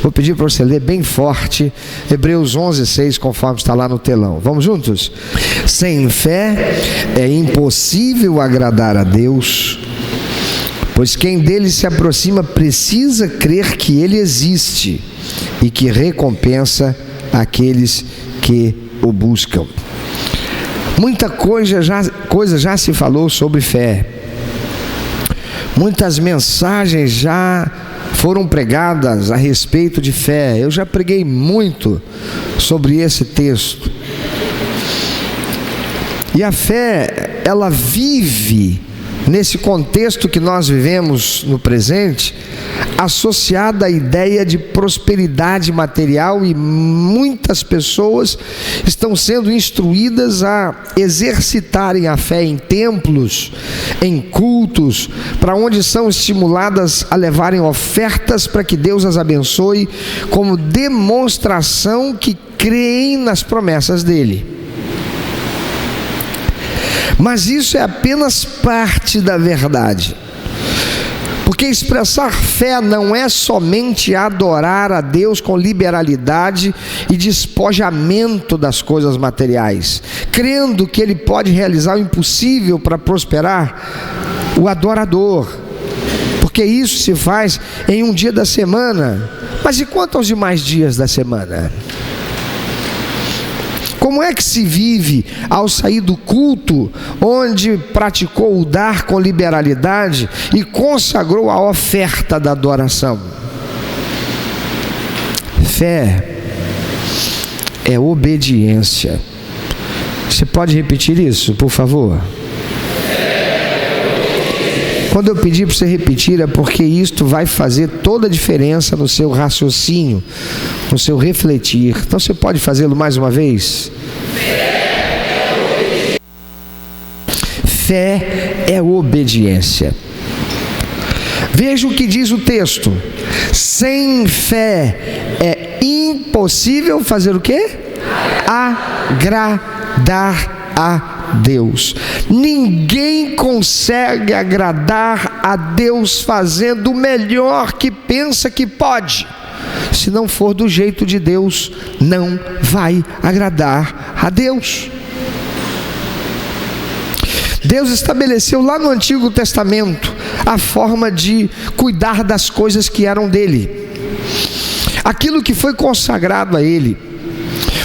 Vou pedir para você ler bem forte Hebreus 11:6, conforme está lá no telão. Vamos juntos? Sem fé é impossível agradar a Deus, pois quem dele se aproxima precisa crer que ele existe e que recompensa aqueles que o buscam. Muita coisa já se falou sobre fé. Muitas mensagens já foram pregadas a respeito de fé. Eu já preguei muito sobre esse texto. E a fé, ela vive nesse contexto que nós vivemos no presente, associada à ideia de prosperidade material, e muitas pessoas estão sendo instruídas a exercitarem a fé em templos, em cultos, para onde são estimuladas a levarem ofertas para que Deus as abençoe, como demonstração que creem nas promessas dele. Mas isso é apenas parte da verdade, porque expressar fé não é somente adorar a Deus com liberalidade e despojamento das coisas materiais, crendo que Ele pode realizar o impossível para prosperar o adorador, porque isso se faz em um dia da semana. Mas e quanto aos demais dias da semana? Como é que se vive ao sair do culto, onde praticou o dar com liberalidade e consagrou a oferta da adoração? Fé é obediência. Você pode repetir isso, por favor? Quando eu pedir para você repetir, é porque isto vai fazer toda a diferença no seu raciocínio, no seu refletir. Então você pode fazê-lo mais uma vez? Fé é obediência. Veja o que diz o texto: sem fé é impossível fazer o quê? Agradar a Deus. Ninguém consegue agradar a Deus fazendo o melhor que pensa que pode. Se não for do jeito de Deus, não vai agradar a Deus. Deus estabeleceu lá no Antigo Testamento a forma de cuidar das coisas que eram dele, aquilo que foi consagrado a ele.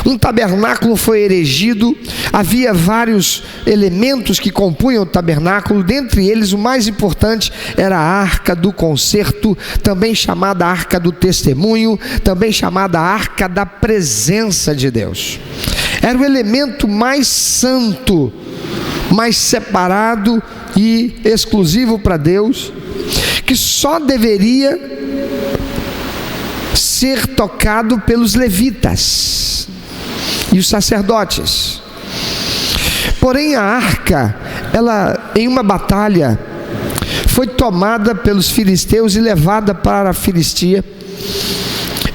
Um tabernáculo foi erigido, havia vários elementos que compunham o tabernáculo, dentre eles o mais importante era a arca do concerto, também chamada arca do testemunho, também chamada arca da presença de Deus. Era o elemento mais santo, mais separado e exclusivo para Deus, que só deveria ser tocado pelos levitas e os sacerdotes. Porém a arca, ela em uma batalha foi tomada pelos filisteus e levada para a Filistia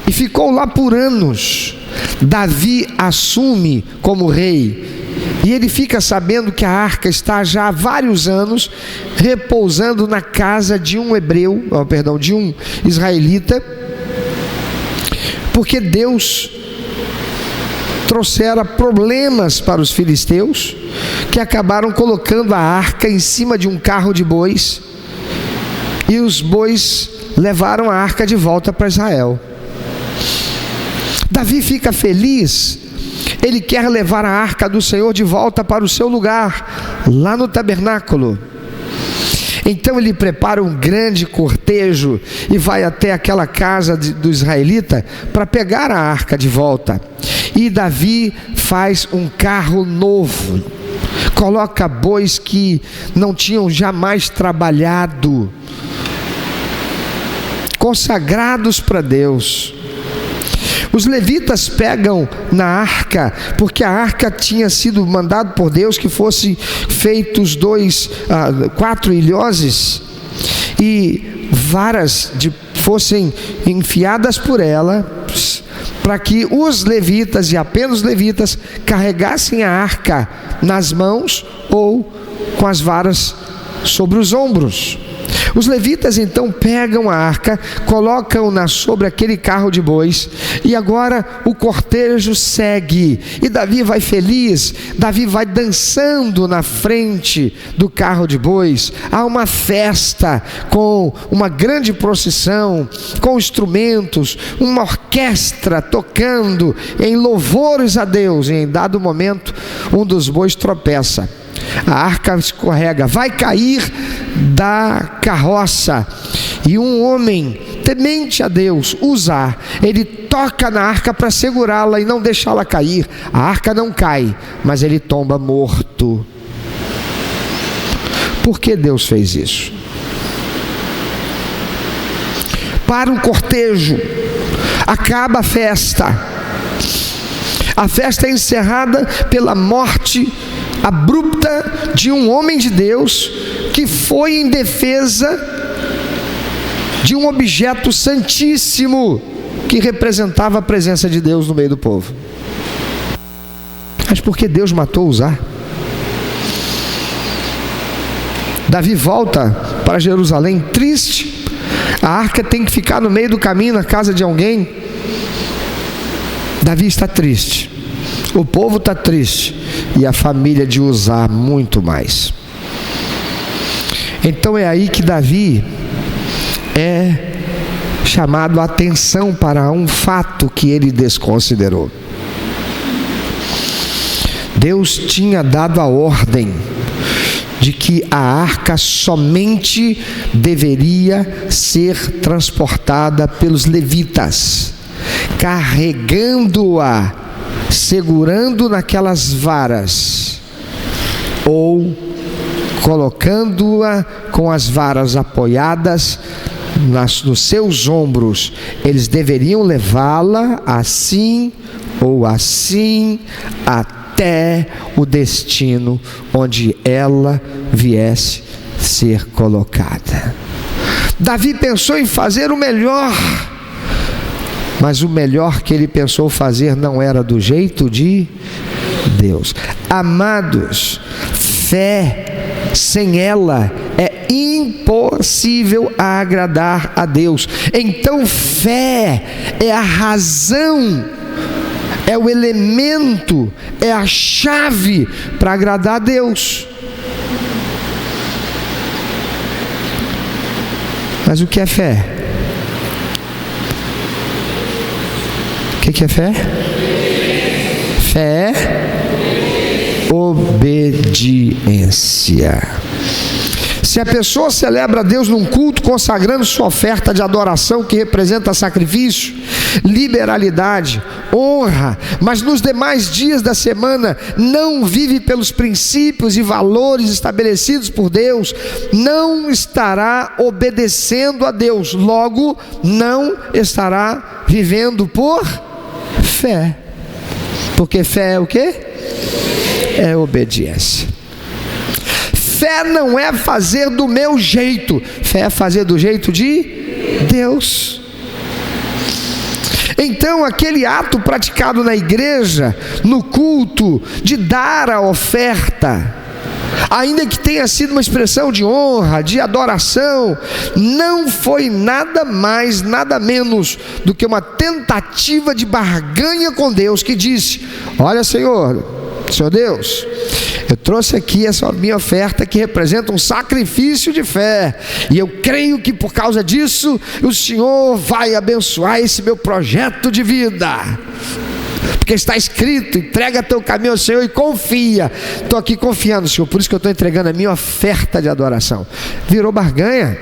e ficou lá por anos. Davi assume como rei e ele fica sabendo que a arca está já há vários anos repousando na casa de um de um israelita, porque Deus trouxera problemas para os filisteus, que acabaram colocando a arca em cima de um carro de bois, e os bois levaram a arca de volta para Israel. Davi fica feliz, ele quer levar a arca do Senhor de volta para o seu lugar, lá no tabernáculo. Então ele prepara um grande cortejo e vai até aquela casa do israelita para pegar a arca de volta. E Davi faz um carro novo, coloca bois que não tinham jamais trabalhado, consagrados para Deus. Os levitas pegam na arca, porque a arca tinha sido mandado por Deus que fossem feitos 4 ilhoses e varas fossem enfiadas por ela, para que os levitas e apenas os levitas carregassem a arca nas mãos ou com as varas sobre os ombros. Os levitas então pegam a arca, colocam-na sobre aquele carro de bois, e agora o cortejo segue, e Davi vai feliz, Davi vai dançando na frente do carro de bois. Há uma festa com uma grande procissão, com instrumentos, uma orquestra tocando em louvores a Deus, e em dado momento um dos bois tropeça, a arca escorrega, vai cair da carroça, e um homem temente a Deus, Uzá, ele toca na arca para segurá-la e não deixá-la cair. A arca não cai, mas ele tomba morto. Por que Deus fez isso? Para um cortejo, acaba a festa é encerrada pela morte abrupta de um homem de Deus que foi em defesa de um objeto santíssimo que representava a presença de Deus no meio do povo. Mas por que Deus matou Uzá? Davi volta para Jerusalém triste. A arca tem que ficar no meio do caminho, na casa de alguém. Davi está triste, o povo está triste, e a família de Uzá muito mais. Então é aí que Davi é chamado a atenção para um fato que ele desconsiderou. Deus tinha dado a ordem de que a arca somente deveria ser transportada pelos levitas, carregando-a, segurando naquelas varas, ou colocando-a com as varas apoiadas nos seus ombros. Eles deveriam levá-la assim ou assim até o destino onde ela viesse ser colocada. Davi pensou em fazer o melhor, mas o melhor que ele pensou fazer não era do jeito de Deus. Amados, fé sem ela é impossível agradar a Deus. Então fé é a razão, é o elemento, é a chave para agradar a Deus. Mas o que é fé? O que é fé? Fé é obediência. Se a pessoa celebra a Deus num culto, consagrando sua oferta de adoração, que representa sacrifício, liberalidade, honra, mas nos demais dias da semana não vive pelos princípios e valores estabelecidos por Deus, não estará obedecendo a Deus, logo não estará vivendo por fé. Porque fé é o quê? É obediência. Fé não é fazer do meu jeito, fé é fazer do jeito de Deus. Então aquele ato praticado na igreja, no culto, de dar a oferta, ainda que tenha sido uma expressão de honra, de adoração, não foi nada mais, nada menos do que uma tentativa de barganha com Deus, que disse: olha, Senhor Deus, eu trouxe aqui essa minha oferta que representa um sacrifício de fé, e eu creio que por causa disso o Senhor vai abençoar esse meu projeto de vida, porque está escrito: entrega teu caminho ao Senhor e confia. Estou aqui confiando, Senhor, por isso que eu estou entregando a minha oferta de adoração. Virou barganha.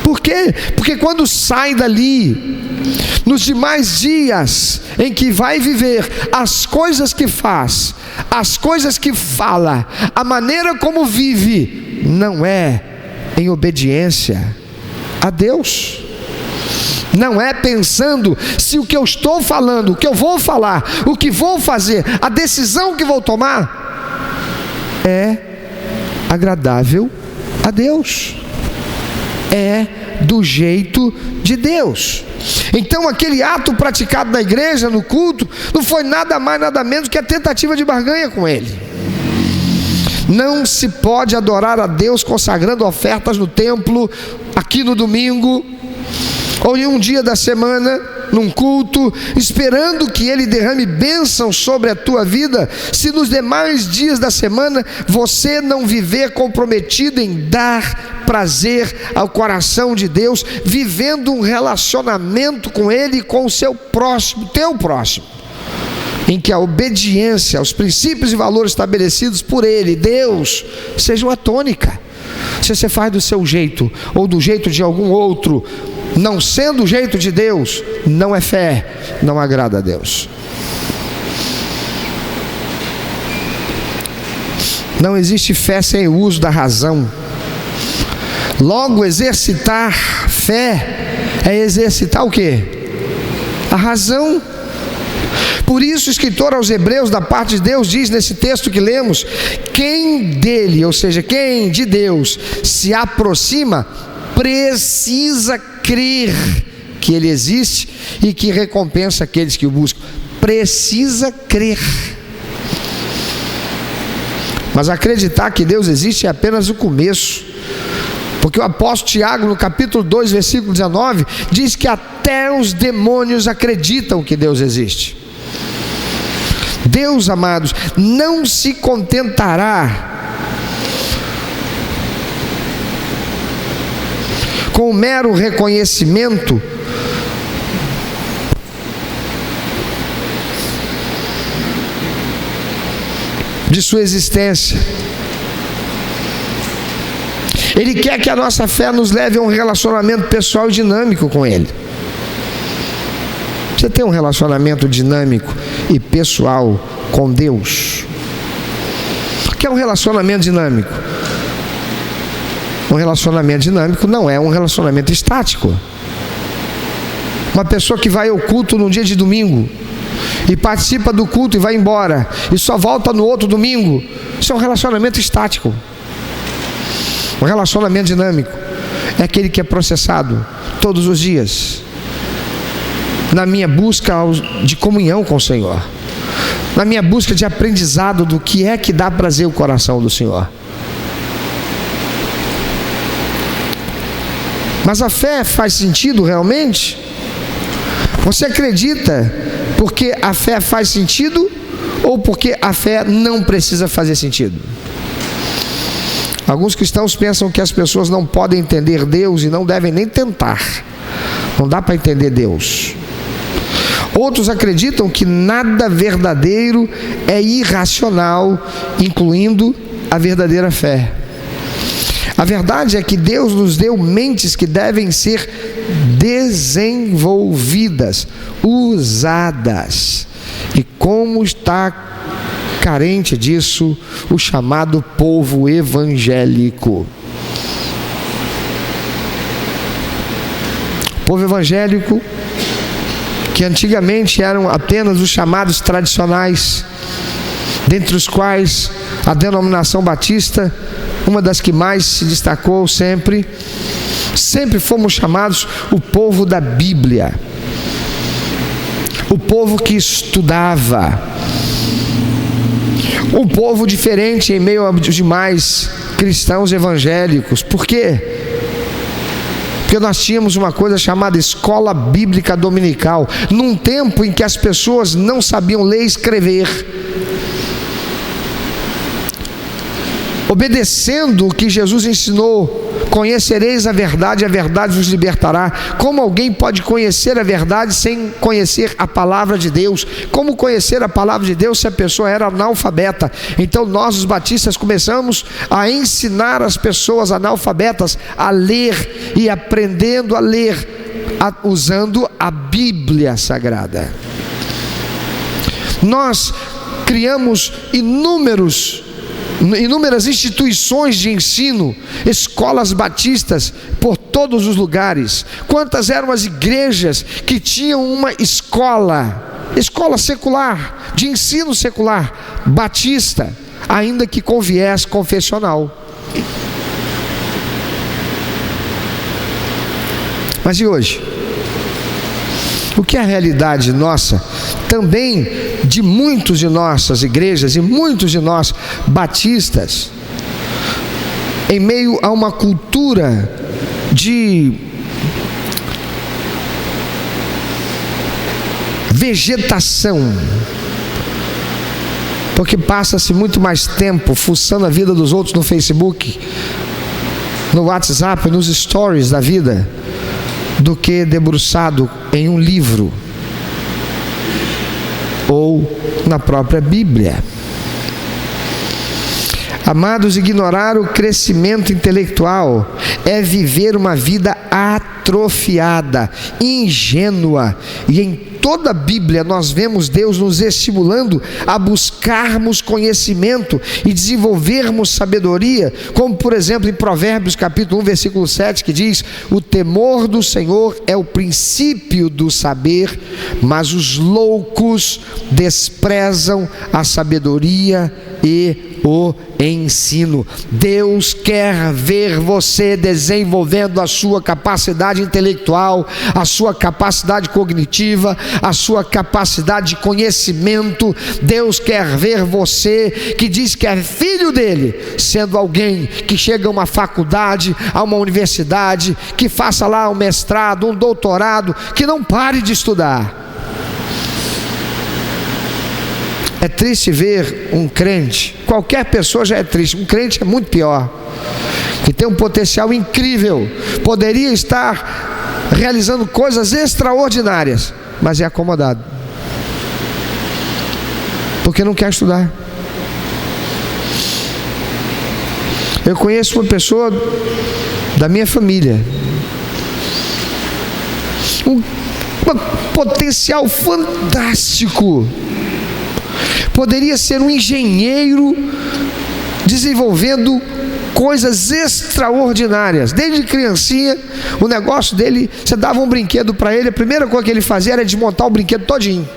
Por quê? Porque quando sai dali, nos demais dias em que vai viver, as coisas que faz, as coisas que fala, a maneira como vive, não é em obediência a Deus. Não é pensando se o que eu estou falando, o que eu vou falar, o que vou fazer, a decisão que vou tomar é agradável a Deus, é do jeito de Deus. Então aquele ato praticado na igreja, no culto, não foi nada mais, nada menos que a tentativa de barganha com Ele. Não se pode adorar a Deus consagrando ofertas no templo, aqui no domingo, ou em um dia da semana, num culto, esperando que Ele derrame bênção sobre a tua vida, se nos demais dias da semana você não viver comprometido em dar prazer ao coração de Deus, vivendo um relacionamento com Ele e com o seu próximo, teu próximo, em que a obediência aos princípios e valores estabelecidos por Ele, Deus, sejam a tônica. Se você faz do seu jeito ou do jeito de algum outro, não sendo o jeito de Deus, não é fé, não agrada a Deus. Não existe fé sem o uso da razão. Logo, exercitar fé é exercitar o quê? A razão. Por isso o escritor aos Hebreus, da parte de Deus, diz nesse texto que lemos: quem dele, ou seja, quem de Deus se aproxima, precisa crer que Ele existe e que recompensa aqueles que o buscam. Precisa crer. Mas acreditar que Deus existe é apenas o começo, porque o apóstolo Tiago, no capítulo 2, versículo 19, diz que até os demônios acreditam que Deus existe. Deus, amados, não se contentará com o mero reconhecimento de sua existência. Ele quer que a nossa fé nos leve a um relacionamento pessoal e dinâmico com Ele. Você tem um relacionamento dinâmico e pessoal com Deus? O que é um relacionamento dinâmico? Um relacionamento dinâmico não é um relacionamento estático. Uma pessoa que vai ao culto no dia de domingo e participa do culto e vai embora e só volta no outro domingo, isso é um relacionamento estático. Um relacionamento dinâmico é aquele que é processado todos os dias, na minha busca de comunhão com o Senhor, na minha busca de aprendizado do que é que dá prazer ao coração do Senhor. Mas a fé faz sentido realmente? Você acredita porque a fé faz sentido ou porque a fé não precisa fazer sentido? Alguns cristãos pensam que as pessoas não podem entender Deus e não devem nem tentar. Não dá para entender Deus. Outros acreditam que nada verdadeiro é irracional, incluindo a verdadeira fé. A verdade é que Deus nos deu mentes que devem ser desenvolvidas, usadas. E como está carente disso o chamado povo evangélico. O povo evangélico, que antigamente eram apenas os chamados tradicionais, dentre os quais a denominação batista, uma das que mais se destacou sempre fomos chamados o povo da Bíblia, o povo que estudava, um povo diferente em meio aos demais cristãos evangélicos. Por quê? Porque nós tínhamos uma coisa chamada escola bíblica dominical, num tempo em que as pessoas não sabiam ler e escrever. Obedecendo o que Jesus ensinou, conhecereis a verdade vos libertará. Como alguém pode conhecer a verdade sem conhecer a palavra de Deus? Como conhecer a palavra de Deus se a pessoa era analfabeta? Então nós, os batistas, começamos a ensinar as pessoas analfabetas a ler e aprendendo a ler, usando a Bíblia Sagrada. Nós criamos inúmeras instituições de ensino, escolas batistas por todos os lugares. Quantas eram as igrejas que tinham uma escola secular, de ensino secular, batista, ainda que com viés confessional. Mas e hoje? O que é a realidade nossa, também de muitos de nossas igrejas e muitos de nós batistas, em meio a uma cultura de vegetação, porque passa-se muito mais tempo fuçando a vida dos outros no Facebook, no WhatsApp, nos stories da vida, do que debruçado em um livro ou na própria Bíblia. Amados, ignorar o crescimento intelectual é viver uma vida atrofiada, ingênua, e em toda a Bíblia nós vemos Deus nos estimulando a buscarmos conhecimento e desenvolvermos sabedoria, como por exemplo em Provérbios capítulo 1, versículo 7, que diz: o temor do Senhor é o princípio do saber, mas os loucos desprezam a sabedoria e o ensino. Deus quer ver você desenvolvendo a sua capacidade intelectual, a sua capacidade cognitiva, a sua capacidade de conhecimento. Deus quer ver você, que diz que é filho dele, sendo alguém que chega a uma faculdade, a uma universidade, que faça lá um mestrado, um doutorado, que não pare de estudar. É triste ver um crente, qualquer pessoa já é triste, um crente é muito pior, que tem um potencial incrível, poderia estar realizando coisas extraordinárias, mas é acomodado, porque não quer estudar. Eu conheço uma pessoa da minha família, um potencial fantástico, poderia ser um engenheiro desenvolvendo coisas extraordinárias. Desde criancinha, o negócio dele, você dava um brinquedo para ele, a primeira coisa que ele fazia era desmontar o brinquedo todinho.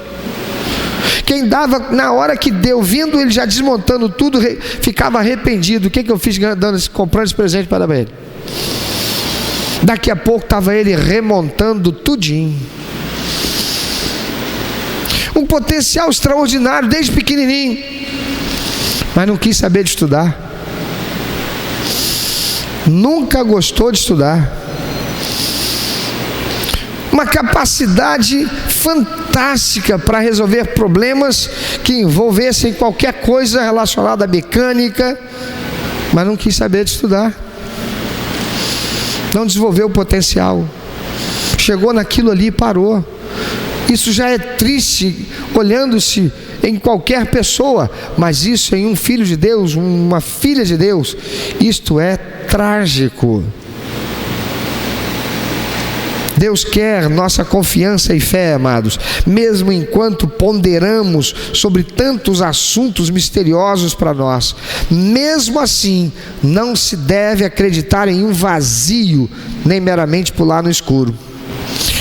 Quem dava, na hora que deu, vindo ele já desmontando tudo, ficava arrependido. O que eu fiz comprando esse presente para dar para ele? Daqui a pouco estava ele remontando tudinho. Um potencial extraordinário desde pequenininho, mas não quis saber de estudar, nunca gostou de estudar. Uma capacidade fantástica para resolver problemas que envolvessem qualquer coisa relacionada à mecânica, mas não quis saber de estudar, não desenvolveu o potencial, chegou naquilo ali e parou. Isso já é triste, olhando-se em qualquer pessoa, mas isso em um filho de Deus, uma filha de Deus, isto é trágico. Deus quer nossa confiança e fé, amados, mesmo enquanto ponderamos sobre tantos assuntos misteriosos para nós. Mesmo assim, não se deve acreditar em um vazio, nem meramente pular no escuro.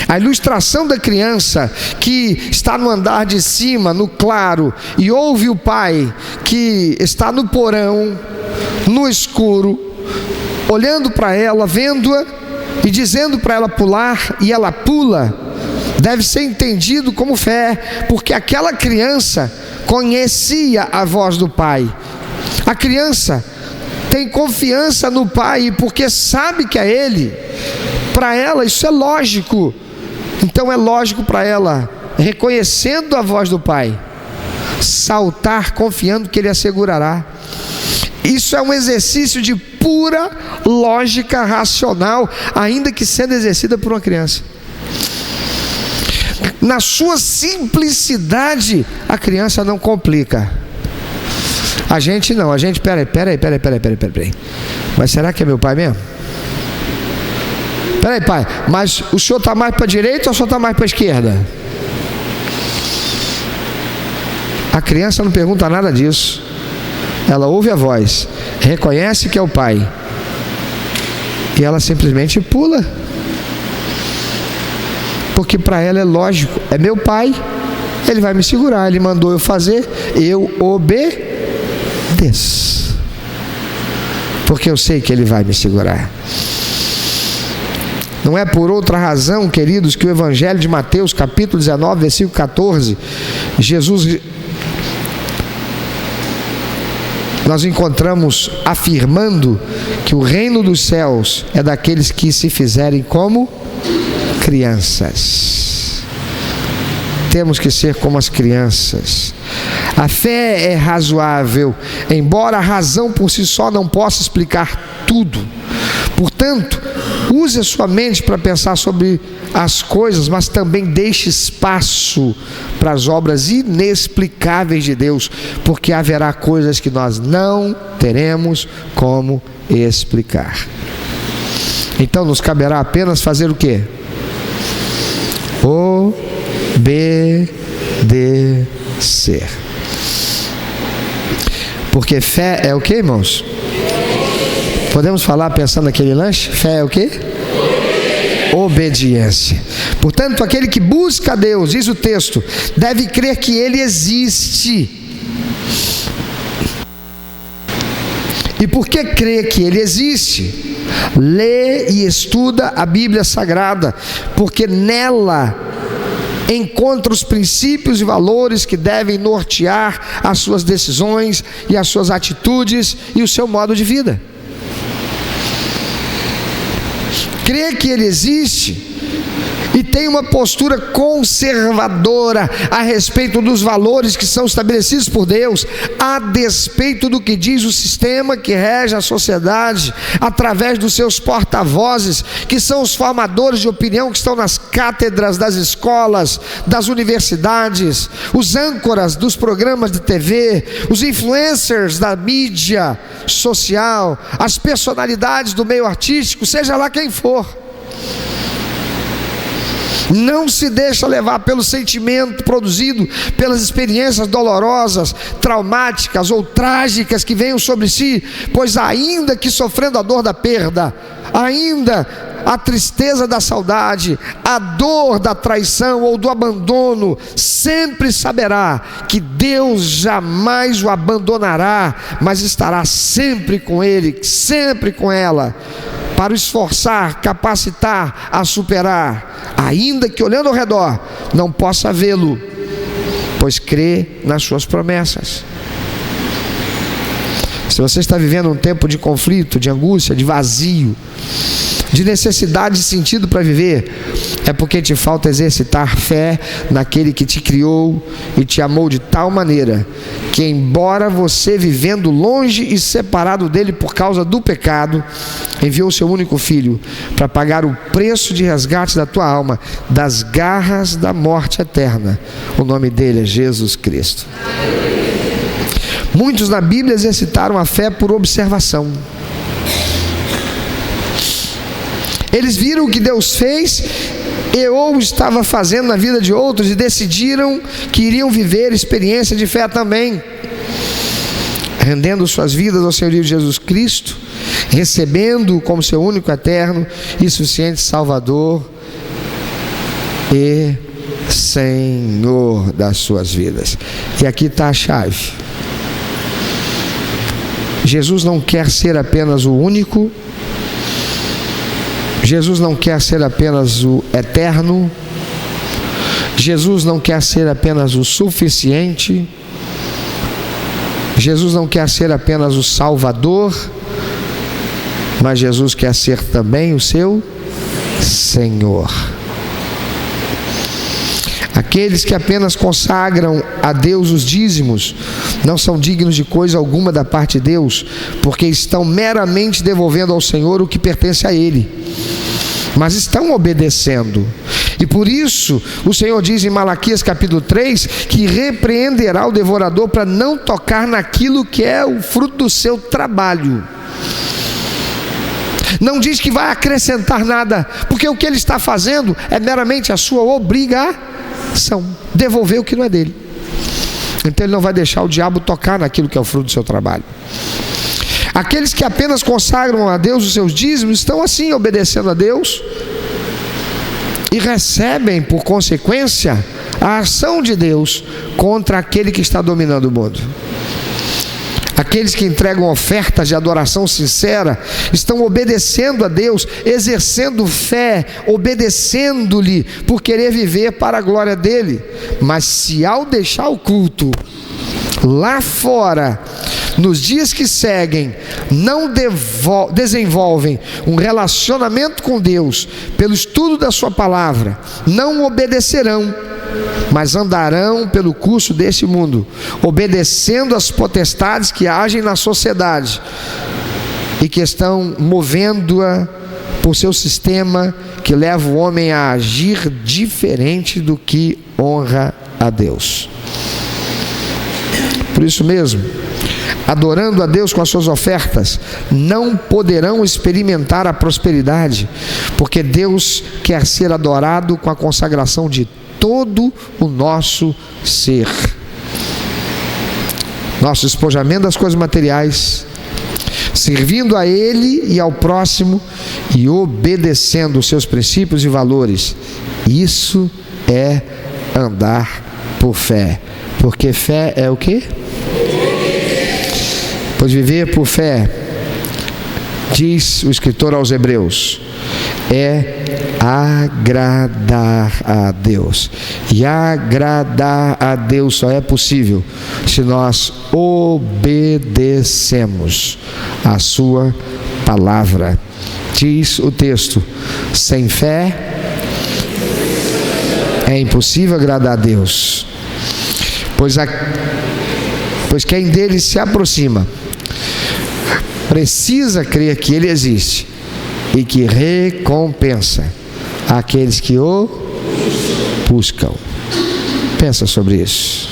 A ilustração da criança que está no andar de cima, no claro, e ouve o pai que está no porão, no escuro, olhando para ela, vendo-a e dizendo para ela pular, e ela pula, deve ser entendido como fé, porque aquela criança conhecia a voz do pai. A criança tem confiança no pai, porque sabe que é ele. Para ela isso é lógico. Então é lógico para ela, reconhecendo a voz do pai, saltar confiando que ele a segurará. Isso é um exercício de pura lógica racional, ainda que sendo exercida por uma criança. Na sua simplicidade, a criança não complica. A gente não, a gente, peraí. Mas será que é meu pai mesmo? Peraí, pai, mas o senhor está mais para a direita ou o senhor está mais para a esquerda? A criança não pergunta nada disso. Ela ouve a voz, reconhece que é o pai, e ela simplesmente pula, porque para ela é lógico, é meu pai, ele vai me segurar, ele mandou eu fazer, eu obedeço, porque eu sei que ele vai me segurar. Não é por outra razão, queridos, que o Evangelho de Mateus, capítulo 19, versículo 14, nós encontramos afirmando que o reino dos céus é daqueles que se fizerem como crianças. Temos que ser como as crianças. A fé é razoável, embora a razão por si só não possa explicar tudo. Portanto, use a sua mente para pensar sobre as coisas, mas também deixe espaço para as obras inexplicáveis de Deus, porque haverá coisas que nós não teremos como explicar. Então nos caberá apenas fazer o quê? Obedecer. Porque fé é o quê, irmãos? Podemos falar pensando naquele lanche? Fé é o quê? Obediência. Portanto, aquele que busca a Deus, diz o texto, deve crer que Ele existe. E por que crer que Ele existe? Lê e estuda a Bíblia Sagrada, porque nela encontra os princípios e valores que devem nortear as suas decisões e as suas atitudes e o seu modo de vida. Crê que Ele existe e tem uma postura conservadora a respeito dos valores que são estabelecidos por Deus, a despeito do que diz o sistema que rege a sociedade, através dos seus porta-vozes, que são os formadores de opinião que estão nas cátedras das escolas, das universidades, os âncoras dos programas de TV, os influencers da mídia social, as personalidades do meio artístico, seja lá quem for. Não se deixa levar pelo sentimento produzido pelas experiências dolorosas, traumáticas ou trágicas que venham sobre si, pois ainda que sofrendo a dor da perda, ainda a tristeza da saudade, a dor da traição ou do abandono, sempre saberá que Deus jamais o abandonará, mas estará sempre com ele, sempre com ela, para o esforçar, capacitar a superar, ainda que olhando ao redor não possa vê-lo, pois crê nas suas promessas. Se você está vivendo um tempo de conflito, de angústia, de vazio, de necessidade de sentido para viver, é porque te falta exercitar fé naquele que te criou e te amou de tal maneira que, embora você vivendo longe e separado dele por causa do pecado, enviou o seu único filho para pagar o preço de resgate da tua alma das garras da morte eterna. O nome dele é Jesus Cristo. Muitos na Bíblia exercitaram a fé por observação. Eles viram o que Deus fez e ou estava fazendo na vida de outros e decidiram que iriam viver experiência de fé também, rendendo suas vidas ao Senhor Jesus Cristo, recebendo-o como seu único, eterno e suficiente Salvador e Senhor das suas vidas. E aqui está a chave. Jesus não quer ser apenas o único, Jesus não quer ser apenas o eterno, Jesus não quer ser apenas o suficiente, Jesus não quer ser apenas o Salvador, mas Jesus quer ser também o seu Senhor. Aqueles que apenas consagram a Deus os dízimos não são dignos de coisa alguma da parte de Deus, porque estão meramente devolvendo ao Senhor o que pertence a Ele, mas estão obedecendo. E por isso o Senhor diz em Malaquias capítulo 3 que repreenderá o devorador para não tocar naquilo que é o fruto do seu trabalho. Não diz que vai acrescentar nada, porque o que ele está fazendo é meramente a sua obrigação, devolver o que não é dele. Então ele não vai deixar o diabo tocar naquilo que é o fruto do seu trabalho. Aqueles que apenas consagram a Deus os seus dízimos estão assim obedecendo a Deus e recebem por consequência a ação de Deus contra aquele que está dominando o mundo. Aqueles que entregam ofertas de adoração sincera estão obedecendo a Deus, exercendo fé, obedecendo-lhe por querer viver para a glória dele. Mas se ao deixar o culto lá fora, nos dias que seguem, não desenvolvem um relacionamento com Deus pelo estudo da sua palavra, não obedecerão, mas andarão pelo curso deste mundo, obedecendo às potestades que agem na sociedade e que estão movendo-a por seu sistema, que leva o homem a agir diferente do que honra a Deus. Por isso mesmo, adorando a Deus com as suas ofertas, não poderão experimentar a prosperidade, porque Deus quer ser adorado com a consagração de todo o nosso ser. Nosso despojamento das coisas materiais, servindo a Ele e ao próximo e obedecendo os seus princípios e valores. Isso é andar por fé. Porque fé é o quê? Pois viver por fé, diz o escritor aos Hebreus, é agradar a Deus. E agradar a Deus só é possível se nós obedecemos a sua palavra. Diz o texto: sem fé é impossível agradar a Deus, pois quem dele se aproxima precisa crer que ele existe e que recompensa aqueles que o buscam. Pensa sobre isso.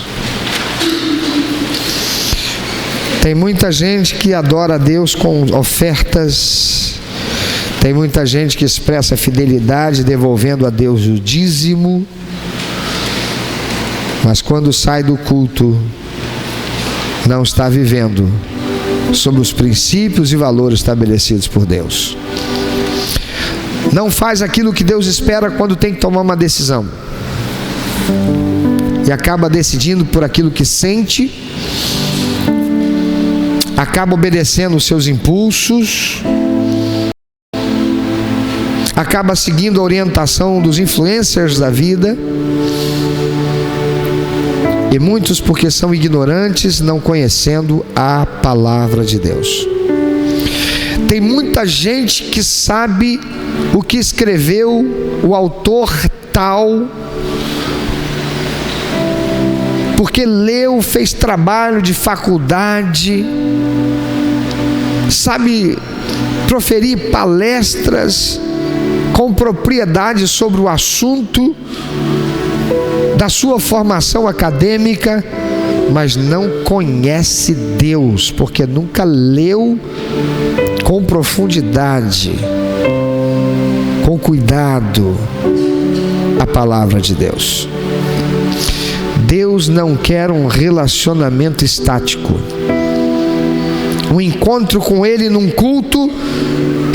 Tem muita gente que adora a Deus com ofertas, tem muita gente que expressa fidelidade devolvendo a Deus o dízimo, mas quando sai do culto não está vivendo sobre os princípios e valores estabelecidos por Deus. Não faz aquilo que Deus espera quando tem que tomar uma decisão, e acaba decidindo por aquilo que sente, acaba obedecendo os seus impulsos, acaba seguindo a orientação dos influencers da vida, e muitos porque são ignorantes, não conhecendo a palavra de Deus. Tem muita gente que sabe o que escreveu o autor tal, porque leu, fez trabalho de faculdade, sabe proferir palestras com propriedade sobre o assunto da sua formação acadêmica, mas não conhece Deus, porque nunca leu com profundidade, com cuidado, a palavra de Deus. Deus não quer um relacionamento estático, um encontro com Ele num culto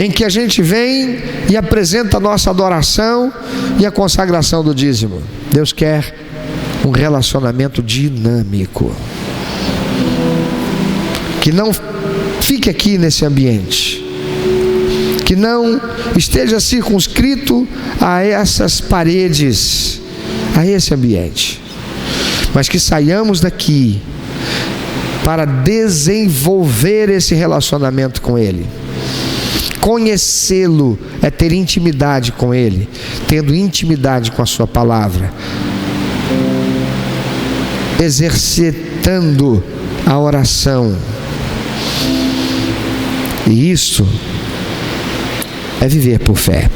em que a gente vem e apresenta a nossa adoração e a consagração do dízimo. Deus quer um relacionamento dinâmico, que não fique aqui nesse ambiente, que não esteja circunscrito a essas paredes, a esse ambiente, mas que saiamos daqui para desenvolver esse relacionamento com Ele. Conhecê-lo é ter intimidade com Ele, tendo intimidade com a sua palavra, exercitando a oração. E isso é viver por fé.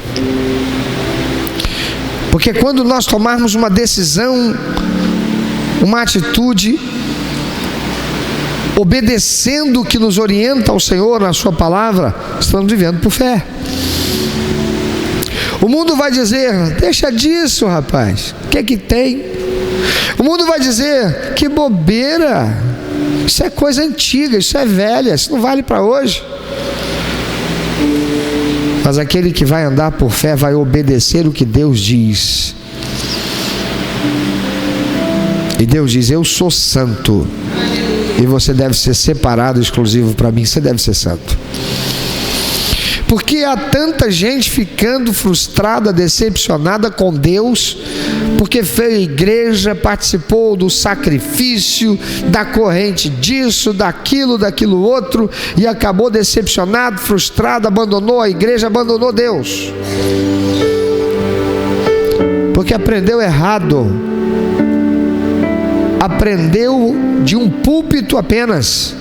Porque quando nós tomarmos uma decisão, uma atitude, obedecendo o que nos orienta ao Senhor na sua palavra, estamos vivendo por fé. O mundo vai dizer: deixa disso, rapaz, o que é que tem? O mundo vai dizer: que bobeira, isso é coisa antiga, isso é velha, isso não vale para hoje. Mas aquele que vai andar por fé vai obedecer o que Deus diz. E Deus diz: eu sou santo, e você deve ser separado, exclusivo para mim, você deve ser santo. Porque há tanta gente ficando frustrada, decepcionada com Deus, porque veio à igreja, participou do sacrifício, da corrente disso, daquilo outro, e acabou decepcionado, frustrado, abandonou a igreja, abandonou Deus, porque aprendeu errado, aprendeu de um púlpito apenas,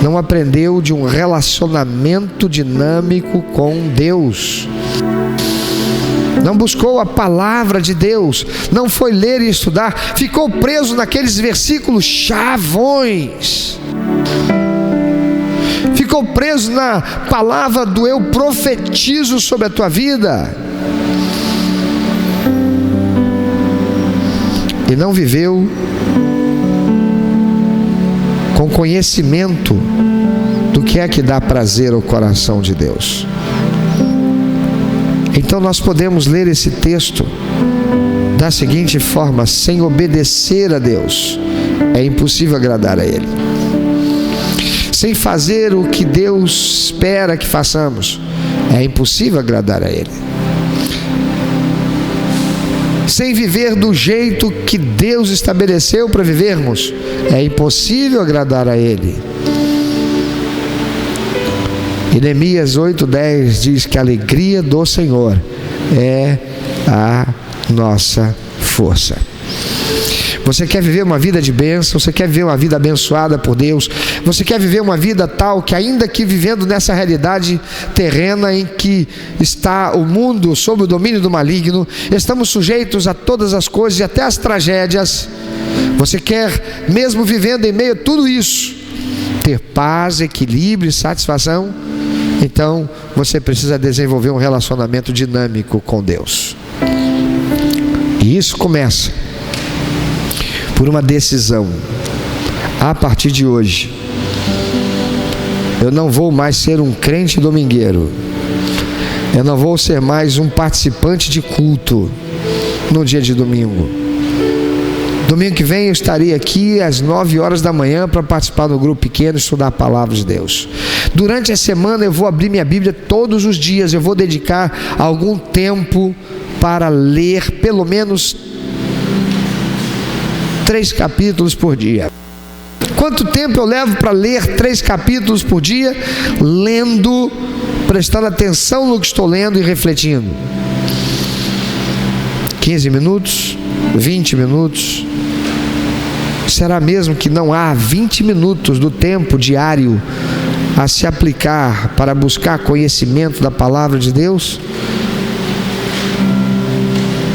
não aprendeu de um relacionamento dinâmico com Deus. Não buscou a palavra de Deus, não foi ler e estudar, ficou preso naqueles versículos chavões, ficou preso na palavra do eu profetizo sobre a tua vida, e não viveu com conhecimento do que é que dá prazer ao coração de Deus. Então nós podemos ler esse texto da seguinte forma: sem obedecer a Deus, é impossível agradar a Ele. Sem fazer o que Deus espera que façamos, é impossível agradar a Ele. Sem viver do jeito que Deus estabeleceu para vivermos, é impossível agradar a Ele. E Neemias 8:10 diz que a alegria do Senhor é a nossa força. Você quer viver uma vida de bênção? Você quer viver uma vida abençoada por Deus? Você quer viver uma vida tal que, ainda que vivendo nessa realidade terrena em que está o mundo sob o domínio do maligno, estamos sujeitos a todas as coisas e até as tragédias, você quer, mesmo vivendo em meio a tudo isso, ter paz, equilíbrio e satisfação? Então você precisa desenvolver um relacionamento dinâmico com Deus. E isso começa por uma decisão. A partir de hoje, eu não vou mais ser um crente domingueiro, eu não vou ser mais um participante de culto no dia de domingo. Domingo que vem eu estarei aqui às 9 horas da manhã para participar do grupo pequeno e estudar a palavra de Deus. Durante a semana eu vou abrir minha Bíblia todos os dias, eu vou dedicar algum tempo para ler pelo menos 3 capítulos por dia. Quanto tempo eu levo para ler 3 capítulos por dia? Lendo, prestando atenção no que estou lendo e refletindo. 15 minutos? 20 minutos? Será mesmo que não há 20 minutos do tempo diário a se aplicar para buscar conhecimento da palavra de Deus?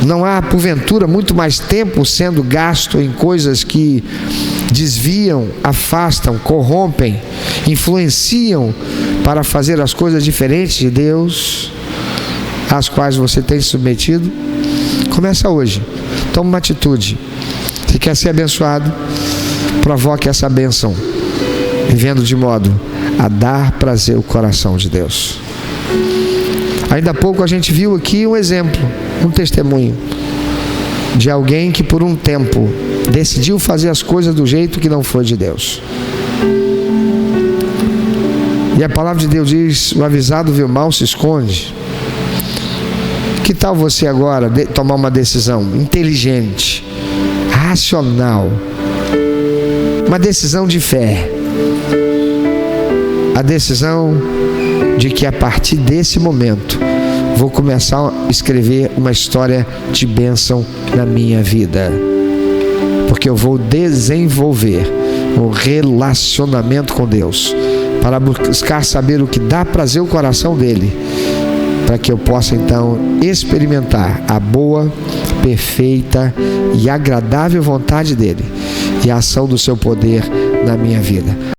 Não há, porventura, muito mais tempo sendo gasto em coisas que desviam, afastam, corrompem, influenciam para fazer as coisas diferentes de Deus, às quais você tem se submetido? Começa hoje, toma uma atitude. Se quer ser abençoado, provoque essa bênção, vivendo de modo a dar prazer ao coração de Deus. Ainda há pouco a gente viu aqui um exemplo, um testemunho de alguém que por um tempo decidiu fazer as coisas do jeito que não foi de Deus. E a palavra de Deus diz: o avisado vê o mal, se esconde. Que tal você agora tomar uma decisão inteligente, racional, uma decisão de fé, a decisão de que a partir desse momento vou começar a escrever uma história de bênção na minha vida, porque eu vou desenvolver um relacionamento com Deus para buscar saber o que dá prazer ao coração dele, para que eu possa então experimentar a boa, perfeita e agradável vontade dele e a ação do seu poder na minha vida.